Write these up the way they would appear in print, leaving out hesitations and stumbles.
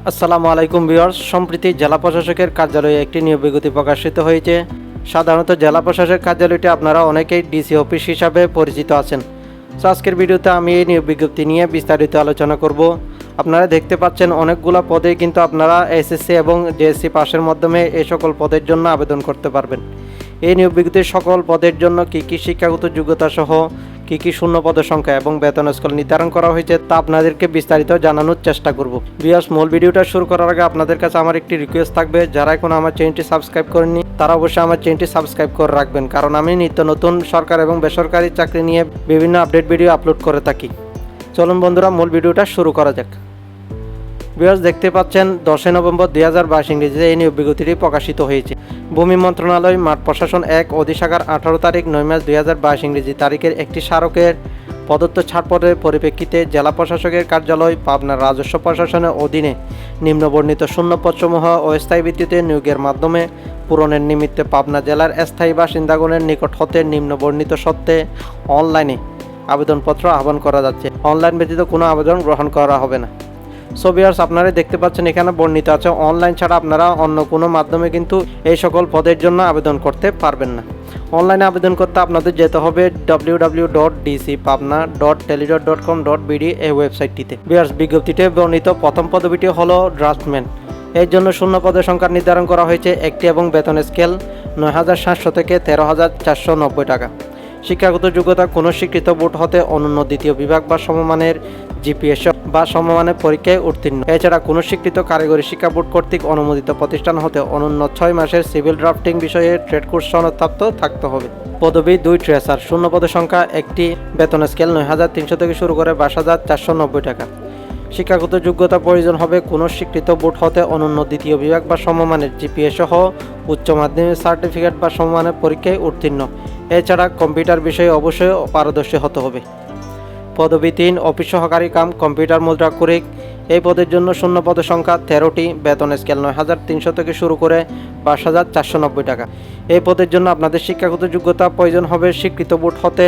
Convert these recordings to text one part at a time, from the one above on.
আসসালামু আলাইকুম ভিউয়ার্স। সম্প্রতি জেলা প্রশাসকের কার্যালয়ে একটি নিয়োগ বিজ্ঞপ্তি প্রকাশিত হয়েছে। সাধারণত জেলা প্রশাসক কার্যালয়টি আপনারা অনেকেই ডিসি অফিস হিসাবে পরিচিত আছেন। তো আজকের ভিডিওতে আমি এই নিয়োগ বিজ্ঞপ্তি নিয়ে বিস্তারিত আলোচনা করব। আপনারা দেখতে পাচ্ছেন অনেকগুলো পদে কিন্তু আপনারা এসএসসি এবং জেএসসি পাসের মাধ্যমে এই সকল পদের জন্য আবেদন করতে পারবেন। এই নিয়োগ বিজ্ঞপ্তির সকল পদের জন্য কী শিক্ষাগত যোগ্যতা সহ কী শূন্য পদের সংখ্যা এবং বেতন স্কেল নির্ধারণ করা হয়েছে তা আপনাদেরকে বিস্তারিত জানানোর চেষ্টা করব। ভিউয়ার্স, মূল ভিডিওটা শুরু করার আগে আপনাদের কাছে আমার একটি রিকোয়েস্ট থাকবে, যারা এখন আমার চ্যানেলটি সাবস্ক্রাইব করেননি তারা অবশ্যই আমার চ্যানেলটি সাবস্ক্রাইব করে রাখবেন, কারণ আমি নিত্য নতুন সরকারি এবং বেসরকারি চাকরি নিয়ে বিভিন্ন আপডেট ভিডিও আপলোড করে থাকি। চলুন বন্ধুরা, মূল ভিডিওটা শুরু করা যাক। ভিউয়ার্স, দেখতে পাচ্ছেন 10 নভেম্বর 2022 ইংরেজিতে এই নিয়োগ বিজ্ঞপ্তিটি প্রকাশিত হয়েছে। ভূমি মন্ত্রণালয়, মাঠ প্রশাসন 1 অধিশাখার 18 তারিখ 9 মার্চ 2022 ইংরেজি তারিখের একটি স্মারকের প্রদত্ত ছাড়পত্রের পরিপ্রেক্ষিতে জেলা প্রশাসকের কার্যালয় পাবনার রাজস্ব প্রশাসনের অধীনে নিম্নবর্ণিত শূন্যপদসমূহ অস্থায়ী ভিত্তিতে নিয়োগের মাধ্যমে পূরণের নিমিত্তে পাবনা জেলার স্থায়ী বাসিন্দাগণের নিকট হতে নিম্নবর্ণিত সত্ত্বে অনলাইনে আবেদনপত্র আহ্বান করা যাচ্ছে। অনলাইন ব্যতীত কোনো আবেদন গ্রহণ করা হবে না। সো ভিউয়ার্স, আপনারা দেখতে পাচ্ছেন এখানে বর্ণিত আছে অনলাইন ছাড়া আপনারা অন্য কোনো মাধ্যমে কিন্তু এই সকল পদের জন্য আবেদন করতে পারবেন না। অনলাইনে আবেদন করতে আপনাদের যেতে হবে www.dcpabna.telidoc.com.bd এই ওয়েবসাইটটিতে। ভিউয়ার্স, বিজ্ঞপ্তিতে বর্ণিত প্রথম পদবিটি হলো ড্রাফটম্যান। এর জন্য শূন্য পদের সংখ্যা নির্ধারণ করা হয়েছে একটি এবং বেতন স্কেল 9,700 থেকে 13,490 টাকা। শিক্ষাগত যোগ্যতা কোনো স্বীকৃত বোর্ড হতে অনন্য দ্বিতীয় বিভাগ বা সমমানের জিপিএস বা সমমানের পরীক্ষায় উত্তীর্ণ। এছাড়া কোনো স্বীকৃত কারিগরি শিক্ষা বোর্ড কর্তৃক অনুমোদিত প্রতিষ্ঠান হতে অনন্য 6 মাসের সিভিল ড্রাফটিং বিষয়ে ট্রেড কোর্স সনদপ্রাপ্ত থাকতে হবে। পদবি 2 ট্রেসার। শূন্য পদের সংখ্যা একটি, বেতন স্কেল 9,300 থেকে শুরু করে 22,490 টাকা। শিক্ষাগত যোগ্যতা প্রয়োজন হবে কোনো স্বীকৃত বোর্ড হতে অনন্য দ্বিতীয় বিভাগ বা সমমানের জিপিএ সহ উচ্চ মাধ্যমিক সার্টিফিকেট বা সমমানের পরীক্ষায় উত্তীর্ণ। এছাড়া কম্পিউটার বিষয়ে অবশ্যই পারদর্শী হতে হবে। পদবি 3 অফিস সহকারী কাম কম্পিউটার মুদ্রাক্ষরিক। এই পদের জন্য শূন্য পদের সংখ্যা 13টি, বেতন স্কেল 9,300 থেকে শুরু করে 22,490 টাকা। এই পদের জন্য আপনাদের শিক্ষাগত যোগ্যতা প্রয়োজন হবে স্বীকৃত বোর্ড হতে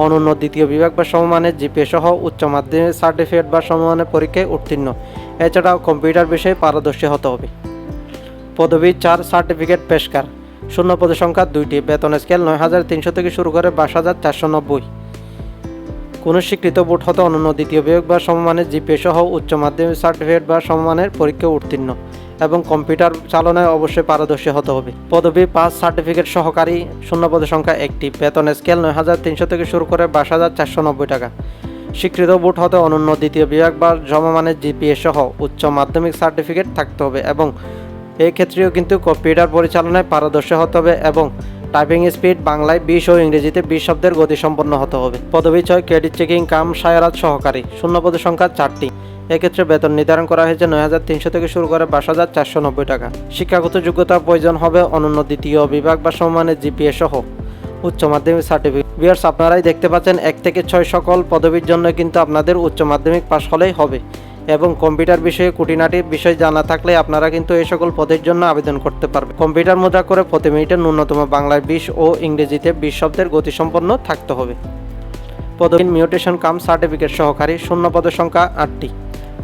অনন্য দ্বিতীয় বিভাগ বা সমমানের জিপিএ সহ উচ্চ মাধ্যমিক সার্টিফিকেট বা সমমানের পরীক্ষায় উত্তীর্ণ। এছাড়াও কম্পিউটার বিষয়ে পারদর্শী হতে হবে। পদবি 4 সার্টিফিকেট পেশকার। শূন্য পদের সংখ্যা 2টি, বেতন স্কেল 9,300 থেকে শুরু করে 22,490। কোনো স্বীকৃত বোর্ড হতে অনন্য দ্বিতীয় বিভাগ বা সমমানের জিপিএ সহ উচ্চ মাধ্যমিক সার্টিফিকেট বা সমমানের পরীক্ষায় উত্তীর্ণ এবং কম্পিউটার চালনায় অবশ্যই পারদর্শী হতে হবে। পদবি 5 সার্টিফিকেট সহকারী। শূন্য পদের সংখ্যা একটি, বেতন স্কেল 9,300 থেকে শুরু করে 22,490 টাকা। স্বীকৃত বোর্ড হতে অনন্য দ্বিতীয় বিভাগ বা সমমানের জিপিএ সহ উচ্চ মাধ্যমিক সার্টিফিকেট থাকতে হবে এবং এই ক্ষেত্রেও কিন্তু কম্পিউটার পরিচালনায় পারদর্শী হতে হবে এবং টাইপিং স্পিড বাংলায় 20 ও ইংরেজিতে 20 শব্দের গতিসম্পন্ন হতে হবে। পদবি 6 ক্রেডিট চেকিং কাম সায়রাত সহকারী। শূন্য পদের সংখ্যা 4টি। এক্ষেত্রে বেতন নির্ধারণ করা হয়েছে 9,300 থেকে শুরু করে 22,490 টাকা। শিক্ষাগত যোগ্যতা প্রয়োজন হবে অনন্য দ্বিতীয় বিভাগ বা সমমানের জিপিএ সহ উচ্চ মাধ্যমিক সার্টিফিকেট। ভিউয়ার্স, আপনারাই দেখতে পাচ্ছেন 1 থেকে 6 সকল পদবীর জন্য কিন্তু আপনাদের উচ্চ মাধ্যমিক পাস হলেই হবে এবং কম্পিউটার বিষয়ে খুঁটিনাটি বিষয় জানা থাকলে আপনারা কিন্তু এই সকল পদের জন্য আবেদন করতে পারবেন। কম্পিউটার মুদ্রা করে প্রতি মিনিটে ন্যূনতম বাংলায় 20 ও ইংরেজিতে 20 শব্দের গতিসম্পন্ন থাকতে হবে। পদবি মিউটেশন কাম সার্টিফিকেট সহকারী। শূন্য পদের সংখ্যা 8টি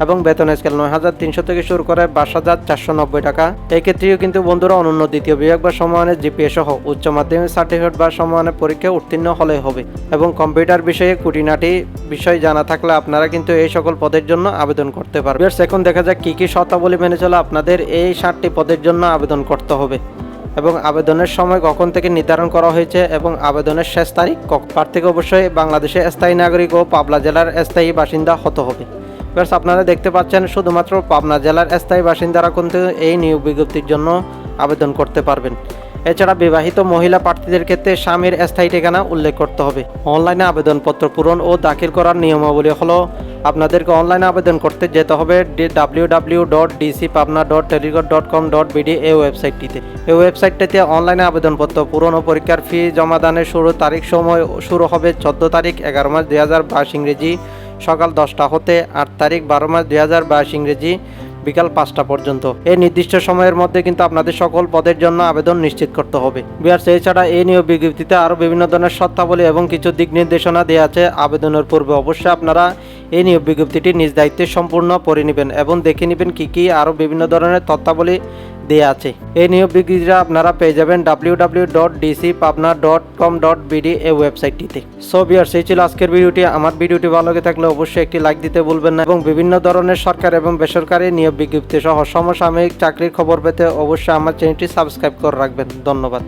এবং বেতন স্কেল 9,300 থেকে শুরু করে 22,490 টাকা। এই ক্ষেত্রেও কিন্তু বন্ধুরা অনন্য দ্বিতীয় বিভাগ বা সমমানের জিপিএ সহ উচ্চ মাধ্যমিক সার্টিফিকেট বা সমমানের পরীক্ষায় উত্তীর্ণ হলে হবে এবং কম্পিউটার বিষয়ে খুঁটিনাটি বিষয় জানা থাকলে আপনারা কিন্তু এই সকল পদের জন্য আবেদন করতে পারবেন। এখন দেখা যাক কী শর্তাবলী মেনে চলে আপনাদের এই 7টি পদের জন্য আবেদন করতে হবে এবং আবেদনের সময় কখন থেকে নির্ধারণ করা হয়েছে এবং আবেদনের শেষ তারিখ। প্রার্থীকে অবশ্যই বাংলাদেশের স্থায়ী নাগরিক ও পাবনা জেলার স্থায়ী বাসিন্দা হতে হবে। আপনারা দেখতে পাচ্ছেন শুধুমাত্র পাবনা জেলার স্থায়ী বাসিন্দারা কিন্তু এই নিয়োগ বিজ্ঞপ্তির জন্য আবেদন করতে পারবেন। এছাড়া বিবাহিত মহিলা প্রার্থীদের ক্ষেত্রে স্বামীর স্থায়ী ঠিকানা উল্লেখ করতে হবে। অনলাইনে আবেদনপত্র পূরণ ও দাখিল করার নিয়মাবলী হলো আপনাদেরকে অনলাইনে আবেদন করতে যেতে হবে www.dcpabna.telidoc.com.bd এই ওয়েবসাইটটিতে। এই ওয়েবসাইটটিতে অনলাইনে আবেদনপত্র পূরণ ও পরীক্ষার ফি জমা দানের তারিখ সময় শুরু হবে 14 তারিখ 11 মার্চ 2022 ইংরেজি সকাল 10টা হতে 8 তারিখ 12 মার্চ 2022 ইংরেজি বিকাল 5টা পর্যন্ত। এই নির্দিষ্ট সময়ের মধ্যে কিন্তু আপনাদের সকল পদের জন্য আবেদন নিশ্চিত করতে হবে। ভিউয়ার্স, এছাড়া এই নিয়োগ বিজ্ঞপ্তিতে আরও বিভিন্ন ধরনের শর্তাবলী এবং কিছু দিক নির্দেশনা দেওয়া আছে। আবেদনের পূর্বে অবশ্যই আপনারা এই নিয়োগ বিজ্ঞপ্তিটি নিজ দায়িত্বে সম্পূর্ণ পড়ে নেবেন এবং দেখে নেবেন কী আরও বিভিন্ন ধরনের তথ্যাবলী দেওয়া আছে। এই নিয়োগ বিজ্ঞপ্তিটা আপনারা পেয়ে যাবেন www.dcpabna.com.bd এই ওয়েবসাইটটিতে। সো ভিউয়ার্স, এই ছিল আজকের ভিডিওটি। আমার ভিডিওটি ভালো লেগে থাকলে অবশ্যই একটি লাইক দিতে ভুলবেন না এবং বিভিন্ন ধরনের সরকারি এবং বেসরকারি নিয়োগ বিজ্ঞপ্তি সহ সমসাময়িক চাকরির খবর পেতে অবশ্যই আমার চ্যানেলটি সাবস্ক্রাইব করে রাখবেন। ধন্যবাদ।